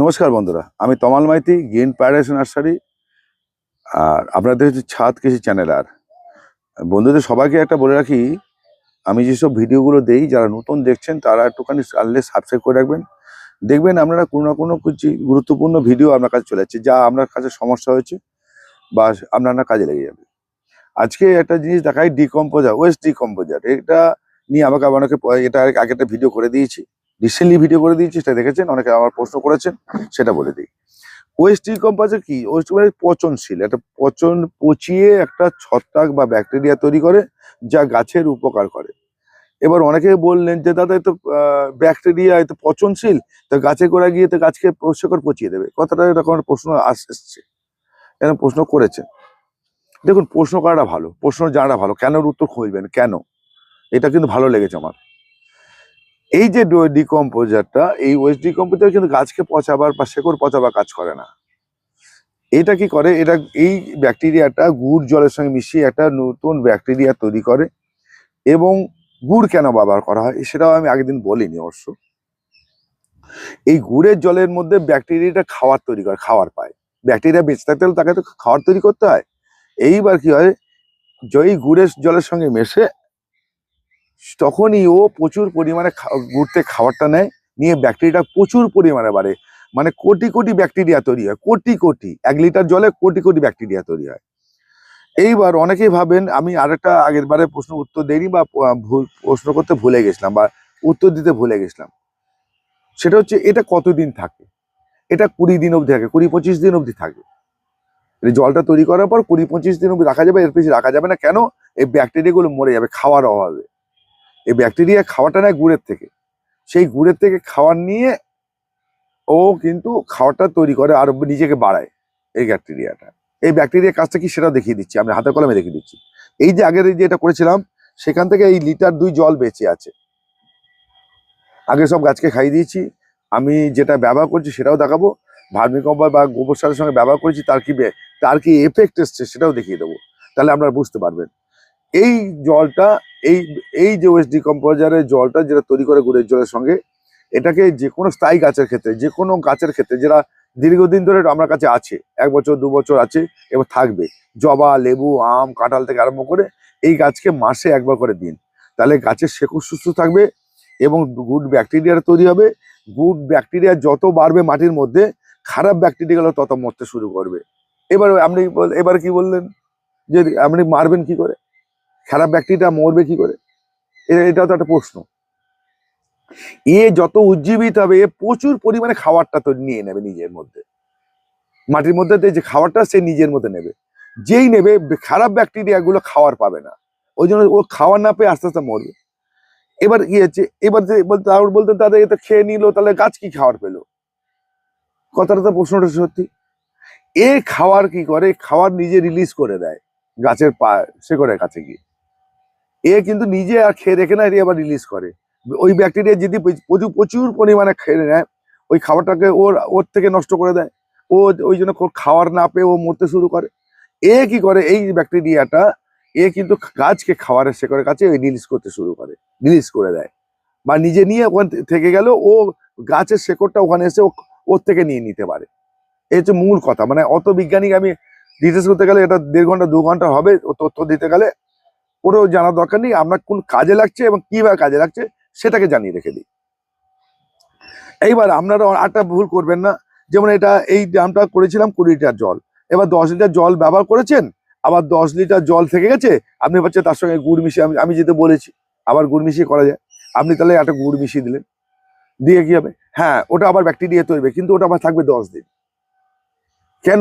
নমস্কার বন্ধুরা, আমি তমাল মাইতি, গ্রিন প্যারাডাইস নার্সারি। আর আপনাদের হচ্ছে ছাদ কৃষি চ্যানেল। আর বন্ধুদের সবাইকে একটা বলে রাখি, আমি যেসব ভিডিওগুলো দেই, যারা নতুন দেখছেন তারা একটুখানি চাইলে সাবস্ক্রাইব করে রাখবেন। দেখবেন আপনারা কোনো না কোনো কিছু গুরুত্বপূর্ণ ভিডিও আপনার কাছে চলে যাচ্ছে, যা আপনার কাছে সমস্যা হয়েছে বা আপনার কাজে লেগে যাবে। আজকে একটা জিনিস দেখাই, ডিকম্পোজার, ওয়েস্ট ডিকম্পোজার। এটা নিয়ে আমাকে অনেকে, এটা আগে একটা ভিডিও করে দিয়েছি, রিসেন্টলি ভিডিও করে দিয়েছি, সেটা দেখেছেন, অনেকে আমার প্রশ্ন করেছেন, সেটা বলে দিই। ওয়েস্ট ডিকম্পোজার কি? ওয়েস্ট পচনশীল, একটা পচিয়ে একটা ছত্রাক বা ব্যাকটেরিয়া তৈরি করে, যা গাছের উপকার করে। এবার অনেকে বললেন যে দাদা, এতো ব্যাকটেরিয়া, এতো পচনশীল, তো গাছে গোড়া গিয়ে তো গাছকে পোষকর পচিয়ে দেবে, কথাটা এরকম একটা প্রশ্ন এসছে, এরকম প্রশ্ন করেছে। দেখুন, প্রশ্ন করাটা ভালো, প্রশ্ন জানাটা ভালো, কেন উত্তর খুঁজবেন কেন, এটা কিন্তু ভালো লেগেছে আমার। এই যে ডিকম্পোজারটা, এই ওয়েস্ট ডিকম্পোজার কিন্তু গাছকে পচাবার বা শেকড় পচাবার কাজ করে না। এটা কি করে? এটা এই ব্যাকটেরিয়াটা গুড় জলের সঙ্গে মিশিয়ে একটা নতুন ব্যাকটেরিয়া তৈরি করে। এবং গুড় কেন ব্যবহার করা হয় সেটাও আমি আগের দিন বলিনি অবশ্য। এই গুড়ের জলের মধ্যে ব্যাকটেরিয়াটা খাবার তৈরি করে, খাবার পায়। ব্যাকটেরিয়া বেঁচে থাকতে হলে তাকে তো খাবার তৈরি করতে হয়। এইবার কি হয়, যেই গুড়ের জলের সঙ্গে মেশে, তখনই ও প্রচুর পরিমাণে গুড় থেকে খাবারটা নেয়, নিয়ে ব্যাকটেরিয়াটা প্রচুর পরিমাণে বাড়ে। মানে কোটি কোটি ব্যাকটেরিয়া তৈরি হয়, কোটি কোটি, 1 লিটার জলে কোটি কোটি ব্যাকটেরিয়া তৈরি হয়। এইবার অনেকেই ভাবেন, আমি আরেকটা আগের বারে প্রশ্ন উত্তর দেইনি বা ভুল প্রশ্ন করতে ভুলে গেছিলাম বা উত্তর দিতে ভুলে গেছিলাম। সেটা হচ্ছে, এটা কতদিন থাকে? এটা 20 দিন অবধি থাকে, 20-25 দিন অবধি থাকে। এই জলটা তৈরি করার পর 20-25 দিন অবধি রাখা যাবে, এর বেশি রাখা যাবে না। কেন? এই ব্যাকটেরিয়াগুলো মরে যাবে খাওয়ার অভাবে। এই ব্যাকটেরিয়া খাওয়াটা নেয় গুড়ের থেকে, সেই গুড়ের থেকে খাওয়ার নিয়ে ও কিন্তু খাওয়াটা তৈরি করে আর নিজেকে বাড়ায়। এই ব্যাকটেরিয়াটা, এই ব্যাকটেরিয়ার কাজটা কি সেটা দেখিয়ে দিচ্ছি, আমি হাতে কলমে দেখিয়ে দিচ্ছি। এই যে আগের যে এটা করেছিলাম, সেখান থেকে এই লিটার 2 জল বেঁচে আছে। আগে সব গাছকে খাইয়ে দিয়েছি। আমি যেটা ব্যবহার করছি সেটাও দেখাবো। ভার্মিকম্পোস্ট বা গোবর সারের সঙ্গে ব্যবহার করেছি, তার কি এফেক্ট এসছে সেটাও দেখিয়ে দেবো। তাহলে আপনারা বুঝতে পারবেন। এই জলটা, এই এই যে ওয়েস্ট ডিকম্পোজারের জলটা যেটা তৈরি করে গুড়ের জলের সঙ্গে, এটাকে যে কোনো স্থায়ী গাছের ক্ষেত্রে, যে কোনো গাছের ক্ষেত্রে যারা দীর্ঘদিন ধরে আমার কাছে আছে, 1 বছর 2 বছর আছে এবার থাকবে, জবা, লেবু, আম, কাঁঠাল থেকে আরম্ভ করে, এই গাছকে মাসে 1 বার করে দিন। তাহলে গাছের শেকড় সুস্থ থাকবে এবং গুড ব্যাকটেরিয়া তৈরি হবে। গুড ব্যাকটেরিয়া যত বাড়বে মাটির মধ্যে, খারাপ ব্যাকটেরিয়াগুলো তত মরতে শুরু করবে। এবার কি বললেন যে আপনি মারবেন কি করে, খারাপ ব্যাকটেরিয়া মরবে কি করে? এটাও তো একটা প্রশ্ন। এ যত উজ্জীবিত হবে, এ প্রচুর পরিমাণে খাবারটা তো নিয়ে নেবে নিজের মধ্যে, মাটির মধ্যে যে খাবারটা সে নিজের মধ্যে নেবে। যেই নেবে, খারাপ ব্যাকটেরিয়া গুলো খাওয়ার পাবে না, ওই জন্য ও খাওয়ার না পেয়ে আস্তে আস্তে মরবে। এবার কি হচ্ছে, এবার যে বলতে তাদের এটা খেয়ে নিল, তাহলে গাছ কি খাওয়ার পেলো? কথাটা তো, প্রশ্নটা সত্যি। এ খাওয়ার কি করে, খাওয়ার নিজে রিলিজ করে দেয় গাছের শেকড়ের কাছে গিয়ে। এ কিন্তু নিজে আর খেয়ে রেখে না, এ আবার রিলিজ করে। ওই ব্যাকটেরিয়া যদি প্রচুর প্রচুর পরিমাণে খেয়ে নেয়, ওই খাবারটাকে ওর থেকে নষ্ট করে দেয়। ও ওই জন্য খাওয়ার না পেয়ে ও মরতে শুরু করে। এ কি করে, এই ব্যাকটেরিয়াটা এ কিন্তু গাছকে খাওয়ারের শেকড়ের কাছে রিলিজ করতে শুরু করে, রিলিজ করে দেয়, বা নিজে নিয়ে ওখান থেকে গেল, ও গাছের শেকড়টা ওখানে এসে ওর থেকে নিয়ে নিতে পারে। এই হচ্ছে মূল কথা। মানে অত বিজ্ঞানিক আমি ডিটেলস করতে গেলে এটা 1.5 ঘন্টা 2 ঘন্টা হবে, ও তথ্য দিতে গেলে। ওটাও জানার দরকার নেই, আপনার কোন কাজে লাগছে এবং কিভাবে কাজে লাগছে সেটাকে জানিয়ে রেখে দিই। এইবার আপনারা আরেকটা ভুল করবেন না, যেমন এই ড্রামটা করেছিলাম 20 লিটার জল, এবার 10 লিটার জল ব্যবহার করেছেন, আবার 10 লিটার জল থেকে গেছে, আপনি ভাবছেন তার সঙ্গে গুড় মিশিয়ে, আমি যেতে বলেছি আবার গুড় মিশিয়ে করা যায়। আপনি তাহলে একটা গুড় মিশিয়ে দিলেন, দিয়ে কি হবে? হ্যাঁ, ওটা আবার ব্যাকটেরিয়া তৈরি হবে, কিন্তু ওটা আবার থাকবে 10 দিন। কেন?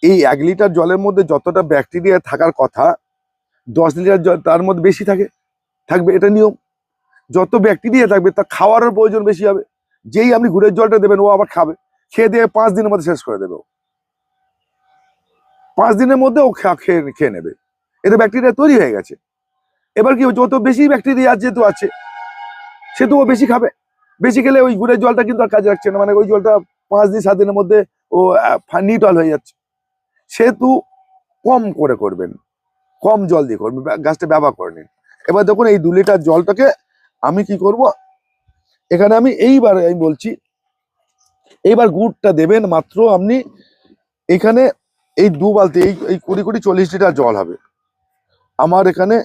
এই 1 লিটার জলের মধ্যে যতটা ব্যাকটেরিয়া থাকার কথা, 10 লিটার জল তার মধ্যে বেশি থাকবে, এটা নিয়ম। যত ব্যাকটেরিয়া থাকবে তার খাওয়ারও প্রয়োজন বেশি হবে। যেই আপনি গুড়ের জলটা দেবেন, ও আবার খাবে, খেয়ে দিয়ে 5 দিনের মধ্যে শেষ করে দেবে। 5 দিনের মধ্যে ও খেয়ে নেবে, এতে ব্যাকটেরিয়া তৈরি হয়ে গেছে। এবার কি, যত বেশি ব্যাকটেরিয়া যেহেতু আছে, সেহেতু ও বেশি খাবে। বেশি খেলে ওই গুড়ের জলটা কিন্তু আর কাজে লাগছে না, মানে ওই জলটা 5 দিন 7 দিনের মধ্যে ও নিউট্রাল হয়ে যাচ্ছে। সেহেতু কম করে করবেন, কম জল দিয়ে করবেন, গাছটা ব্যবহার করে নিন। এবার দেখুন, এই 2 লিটার জলটাকে আমি কি করব, এখানে আমি এইবার আমি বলছি, এইবার গুড়টা দেবেন মাত্র আপনি এখানে এই 2 বালতি, এই 20-40 লিটার জল হবে। আমার এখানে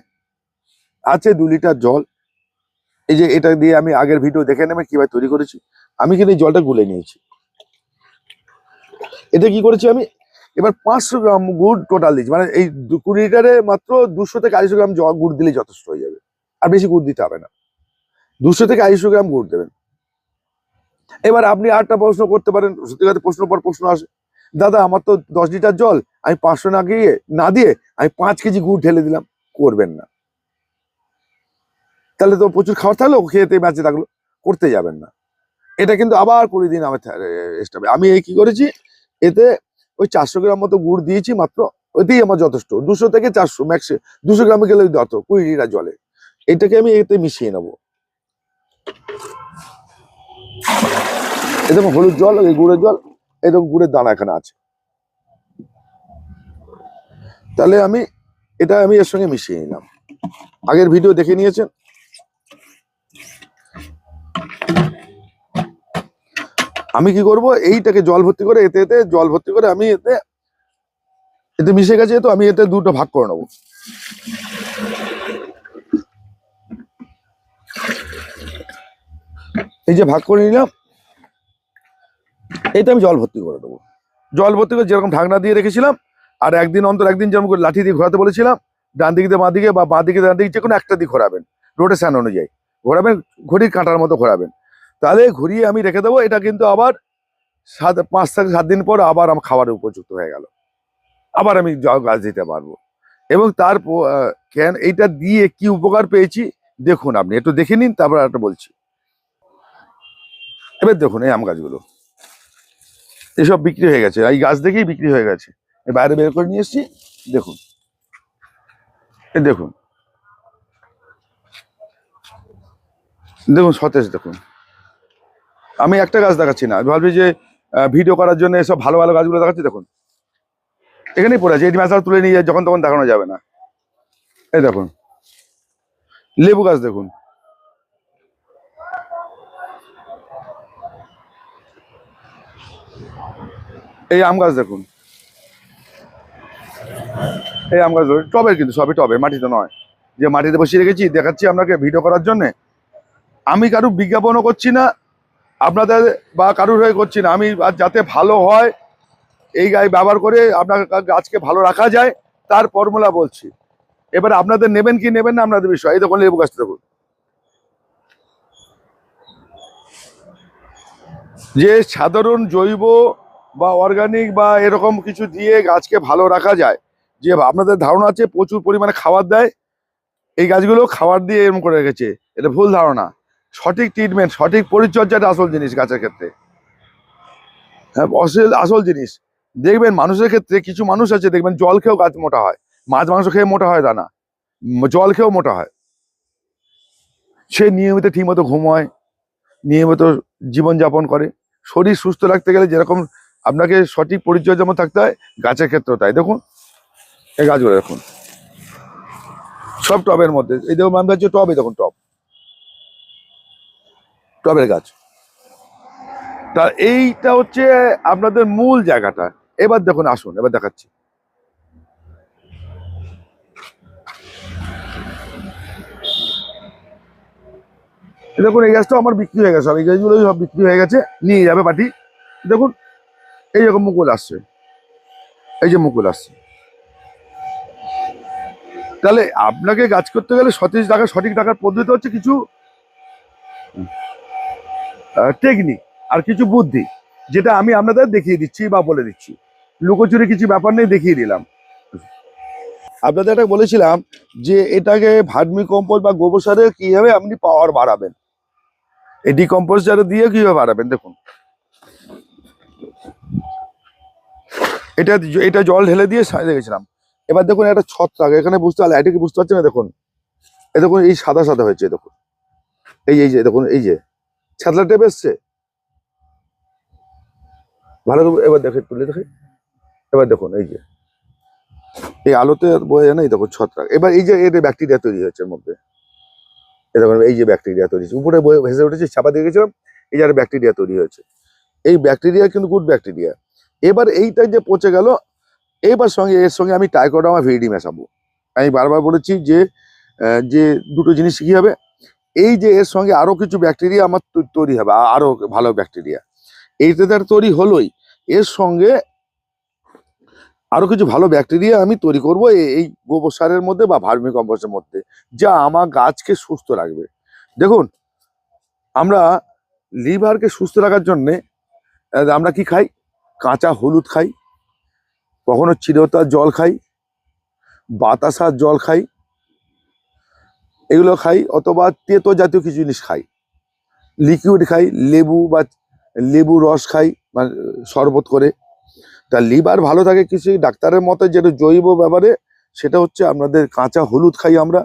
আছে 2 লিটার জল। এই যে এটা দিয়ে আমি আগের ভিডিও দেখে নেবেন কিভাবে তৈরি করেছি। আমি কিন্তু এই জলটা গুলে নিয়েছি। এতে কি করেছি আমি, এবার 500 গ্রাম গুড় টোটাল দিচ্ছি, মানে এই 20 লিটারে মাত্র 200 থেকে 250 গ্রাম গুড় দিলেই যথেষ্ট হয়ে যাবে, আর বেশি গুড় দিতে হবে না। 200 থেকে 250 গ্রাম গুড় দেবেন। এবার আপনি আরেকটা প্রশ্ন করতে পারেন, সত্যি কথা প্রশ্ন পর প্রশ্ন আসে, দাদা আমার তো 10 লিটার জল, আমি 500 না দিয়ে আমি 5 কেজি গুড় ঢেলে দিলাম। করবেন না, তাহলে তো প্রচুর খাবার থাকলো, খেতে বেঁচে থাকলো, করতে যাবেন না। এটা কিন্তু আবার 20 দিন আমার স্টাবে। আমি এই কি করেছি, এতে ওই 400 গ্রাম মতো গুড় দিয়েছি মাত্র, ওইতেই আমার যথেষ্ট। 200 থেকে 400 ম্যাক্স, 200 গ্রামে গেলে যত 20 লিটার জলে এটাকে আমি এতে মিশিয়ে নেবো। এই দেখুন হলুদ জল, এই গুড়ের জল, এই দেখুন গুড়ের দানা এখানে আছে। তাহলে আমি এটা এর সঙ্গে মিশিয়ে নিলাম। আগের ভিডিও দেখে নিয়েছেন। আমি কি করব, এইটাকে জল ভর্তি করে এতে জল ভর্তি করে আমি এতে মিশে গেছে, তো আমি এতে দুটো ভাগ করে নেবো। এই যে ভাগ করে নিলাম, এইটা আমি জল ভর্তি করে দেবো। জল ভর্তি করে যেরকম ঢাকনা দিয়ে রেখেছিলাম, আর একদিন অন্তর একদিন যেরকম করে লাঠি দিয়ে ঘোরাতে বলেছিলাম, ডান দিকে বাঁ দিকে বা বাঁ দিকে ডান দিকে যে কোনো একটা দিক ঘোরাবেন, রোটেশন অনুযায়ী ঘোরাবেন, ঘড়ির কাঁটার মতো ঘোরাবেন। তাহলে ঘুরিয়ে আমি রেখে দেবো। এটা কিন্তু আবার 5 থেকে 7 দিন পর আবার আমার খাবারের উপযুক্ত হয়ে গেল, আবার আমি গাছ দিতে পারবো। এবং তার এইটা দিয়ে কি উপকার পেয়েছি দেখুন, আপনি একটু দেখে নিন, তারপর একটা বলছি। এবার দেখুন এই আম গাছগুলো এসব বিক্রি হয়ে গেছে, এই গাছ দেখেই বিক্রি হয়ে গেছে, বাইরে বের করে নিয়ে এসছি। দেখুন দেখুন দেখুন সতেজ। দেখুন আমি একটা গাছ দেখাচ্ছি না, ভাবছি যে ভিডিও করার জন্য এসব ভালো ভালো গাছগুলো দেখাচ্ছি। দেখুন এখানেই পড়ে আছে, এই ম্যাচার তুলে নিয়ে যখন তখন দেখানো যাবে না। এই দেখুন লেবু গাছ, দেখুন এই আম গাছ, দেখুন এই আম গাছ টবের, কিন্তু সবই টবে, মাটিতে নয়। যে মাটিতে বসিয়ে রেখেছি দেখাচ্ছি আপনাকে ভিডিও করার জন্য। আমি কারুর বিজ্ঞাপনও করছি না আপনাদের, বা কারুর হয়ে করছি না। আমি যাতে ভালো হয় এই গাছ ব্যবহার করে আপনার গাছকে ভালো রাখা যায় তার ফর্মুলা বলছি। এবার আপনাদের নেবেন কি নেবেন না আপনাদের বিষয়। এই দেখুন লেবু গাছ, দেখুন যে সাধারণ জৈব বা অর্গানিক বা এরকম কিছু দিয়ে গাছকে ভালো রাখা যায়, যে আপনাদের ধারণা আছে প্রচুর পরিমাণে খাবার দেয়, এই গাছগুলো খাবার দিয়ে এরকম করে রেখেছে, এটা ভুল ধারণা। সঠিক ট্রিটমেন্ট, সঠিক পরিচর্যাটা আসল জিনিস গাছের ক্ষেত্রে। হ্যাঁ, আসল জিনিস। দেখবেন মানুষের ক্ষেত্রে কিছু মানুষ আছে, দেখবেন জল খেয়েও গাছ মোটা হয়, মাছ মাংস খেয়ে মোটা হয় তা না, জল খেয়েও মোটা হয়। সে নিয়মিত ঠিকমতো ঘুমোয়, নিয়মিত জীবনযাপন করে। শরীর সুস্থ রাখতে গেলে যেরকম আপনাকে সঠিক পরিচর্যা মতো থাকতে হয়, গাছের ক্ষেত্রেও তাই। দেখুন এই গাছগুলো দেখুন সব টবের মধ্যে। এই দেখুন আম গাছ টবে, দেখুন টবের গাছ। তা এইটা হচ্ছে আপনাদের মূল জায়গাটা। এবার দেখুন, আসুন এবার দেখাচ্ছি। দেখুন এই গাছটা আমার বিক্রি হয়ে গেছে, এই গাছগুলো সব বিক্রি হয়ে গেছে, নিয়ে যাবে পার্টি। দেখুন এই রকম মুকুল আসছে, এই যে মুকুল আসছে। তাহলে আপনাকে গাছ করতে গেলে সঠিক টাকার পদ্ধতি হচ্ছে কিছু টেকনিক আর কিছু বুদ্ধি, যেটা আমি আপনাদের দেখিয়ে দিচ্ছি বা বলে দিচ্ছি। লুকোচুরি কিছু ব্যাপার নেই, দেখিয়ে দিলাম। আপনাদের এটা বলেছিলাম যে এটাকে ভার্মি কম্পোস্ট বা গোবর সারে কিভাবে আপনি পাওয়ার বাড়াবেন, এই ডিকম্পোস্ট সার দিয়ে কিভাবে বাড়াবেন। দেখুন এটা জল ঢেলে দিয়ে রেখেছিলাম। এবার দেখুন একটা ছত্রাক এখানে বুঝতে পারলে, এটা কি বুঝতে পারছেন না? দেখুন এই দেখুন এই সাদা সাদা হয়েছে, দেখুন এই যে দেখুন এই যে ছাতলা টেপ এসছে ভালো। এবার দেখে তুলে দেখে, এবার দেখুন এই যে এই আলোতে বোঝা যায় না, এই দেখুন ছত্রাক। এবার এই যে এর ব্যাকটেরিয়া তৈরি হয়েছে এর মধ্যে, এই দেখুন এই যে ব্যাকটেরিয়া তৈরি হয়েছে, উপরে ভেসে উঠেছে, চাপা দিয়ে গেছিলাম, এই যে ব্যাকটেরিয়া তৈরি হয়েছে। এই ব্যাকটেরিয়া কিন্তু গুড ব্যাকটেরিয়া। এবার এইটা যে পচে গেল, এবার এর সঙ্গে আমি ট্রাইকোডার্মা ভিরিডি মেশাবো। আমি বারবার বলেছি যে যে দুটো জিনিস কি হবে, এই যে এর সঙ্গে আরো কিছু ব্যাকটেরিয়া আমার তৈরি হবে, আরো ভালো ব্যাকটেরিয়া। এইটা তার তৈরি হলোই, এর সঙ্গে আরো কিছু ভালো ব্যাকটেরিয়া আমি তৈরি করব এই গোবর সারের মধ্যে বা ভার্মি কম্পোস্টের মধ্যে, যা আমার গাছকে সুস্থ রাখবে। দেখুন, আমরা লিভারকে সুস্থ রাখার জন্যে আমরা কি খাই? কাঁচা হলুদ খাই, কখনো চিরতার জল খাই, বাতাসার জল খাই, এগুলো খাই, অথবা তেতো জাতীয় কিছু জিনিস খাই, লিকুইড খাই, লেবু রস খাই, মানে শরবত করে। তা লিভার ভালো থাকে কিছু ডাক্তারের মতে যেটা জৈব ব্যাপারে, সেটা হচ্ছে আমাদের কাঁচা হলুদ খাই আমরা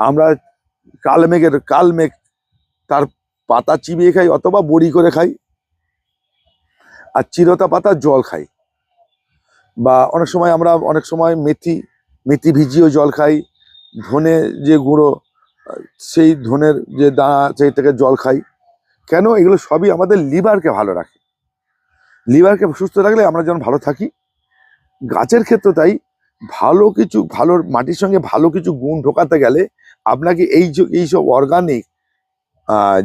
আমরা কালমেঘ তার পাতা চিবিয়ে খাই অথবা বড়ি করে খাই, আর চিরতা পাতার জল খাই, বা অনেক সময় মেথি ভিজিয়ে জল খাই, ধনে যে গুঁড়ো সেই ধনের যে দানা সেই থেকে জল খাই। কেন? এগুলো সবই আমাদের লিভারকে ভালো রাখে। লিভারকে সুস্থ রাখলে আমরা যেমন ভালো থাকি, গাছের ক্ষেত্রে তাই। ভালো মাটির সঙ্গে ভালো কিছু গুণ ঢোকাতে গেলে আপনাকে এইসব অর্গানিক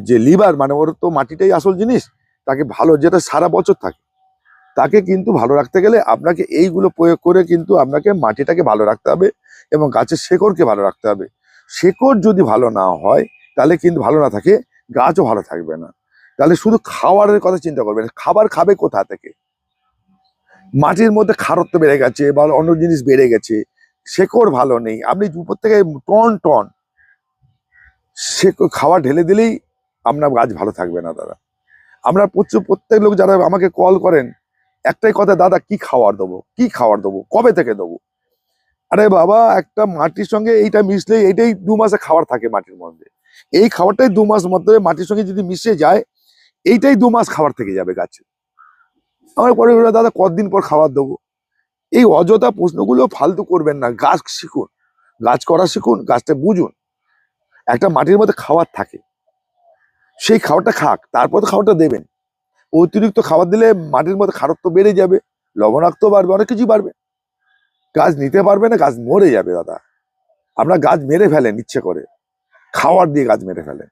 যে লিভার, মানে ওর তো মাটিটাই আসল জিনিস, তাকে ভালো, যেটা সারা বছর থাকে, তাকে কিন্তু ভালো রাখতে গেলে আপনাকে এইগুলো প্রয়োগ করে কিন্তু আপনাকে মাটিটাকে ভালো রাখতে হবে এবং গাছের শেকড়কে ভালো রাখতে হবে। শেকড় যদি ভালো না হয়, তাহলে কিন্তু ভালো না থাকে, গাছও ভালো থাকবে না। তাহলে শুধু খাবারের কথা চিন্তা করবেন, খাবার খাবে কোথা থেকে? মাটির মধ্যে খারত্ব বেড়ে গেছে বা অন্য জিনিস বেড়ে গেছে, শেকড় ভালো নেই, আপনি উপর থেকে টন টন খাবার ঢেলে দিলেই আপনার গাছ ভালো থাকবে না দাদা। আমরা প্রত্যেক লোক যারা আমাকে কল করেন, একটাই কথা, দাদা কি খাবার দেবো, কবে থেকে দেবো? আরে বাবা, একটা মাটির সঙ্গে এইটা মিশলে এইটাই 2 মাসে খাবার থাকে মাটির মধ্যে, এই খাবারটাই 2 মাস মধ্যে মাটির সঙ্গে যদি মিশে যায়, এইটাই 2 মাস খাবার থেকে যাবে গাছে। আমার পরে দাদা কতদিন পর খাবার দেবো? এই অযথা প্রশ্নগুলো ফালতু করবেন না, গাছ শিখুন, গাছ করা শিখুন, গাছটা বুঝুন। একটা মাটির মধ্যে খাবার থাকে, সেই খাবারটা খাক, তারপর তো খাবারটা দেবেন। অতিরিক্ত খাবার দিলে মাটির মধ্যে খারত্ব বেড়ে যাবে, লবণাক্ত বাড়বে, অনেক কিছু বাড়বে, গাছ নিতে পারবে না, গাছ মরে যাবে দাদা। আমরা গাছ মেরে ফেলেন ইচ্ছে করে, খাবার দিয়ে গাছ মেরে ফেলেন।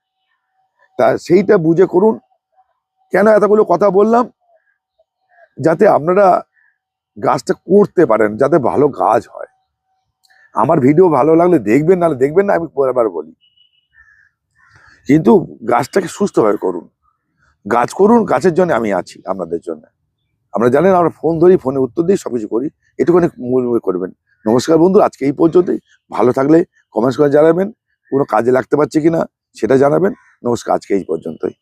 তা সেইটা বুঝে করুন। কেন এতগুলো কথা বললাম? যাতে আপনারা গাছটা করতে পারেন, যাতে ভালো গাছ হয়। আমার ভিডিও ভালো লাগলে দেখবেন, নাহলে দেখবেন না, আমি পরেরবার বলি। কিন্তু গাছটাকে সুস্থভাবে করুন, গাছ করুন, গাছের জন্য আমি আছি, আপনাদের জন্য। আমরা জানেন, আমরা ফোন ধরি, ফোনে উত্তর দিই, সবকিছু করি, এটুকুনি করবেন। নমস্কার বন্ধু, আজকে এই পর্যন্তই। ভালো থাকলে কমেন্টস করে জানাবেন, কোনো কাজে লাগতে পারছে কিনা সেটা জানাবেন। নমস্কার, আজকে এই পর্যন্তই।